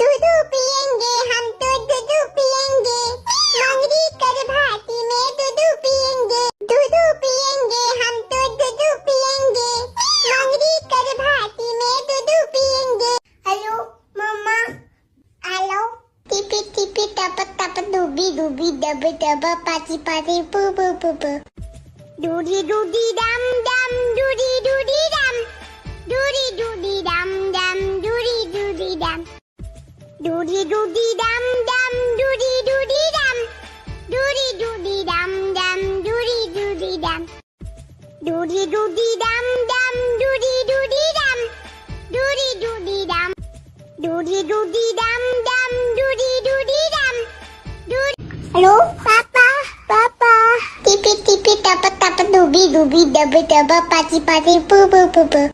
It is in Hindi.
दूध पिएंगे हम तो दूध पिएंगे, मंगरी कर भाती में दूध पिएंगे, दूध पिएंगे हम तो दूध पिएंगे, मंगरी कर भाती में दूध पिएंगे। हेलो मम्मा, हेलो टिपी टिपी टप टप डूबी डूबी डब डब पाची पाची पू पू पू पू, डूडी डूडी डम डम डूडी डूडी डम, डूडी डूडी डम डम डूडी डूडी डम, डूडी डूडी डम डम डूडी डूडी डम, डूडी डूडी डम डम डूडी डूडी डम, डूडी डूडी डम डम डूडी डूडी डम, डूडी डूडी डम, डूडी डूडी डम डम डूडी डूडी डम, हेलो पापा पापा टिपी टिपी टप टप डूबी डूबी डब डब पाची पाची पू पू पू पू।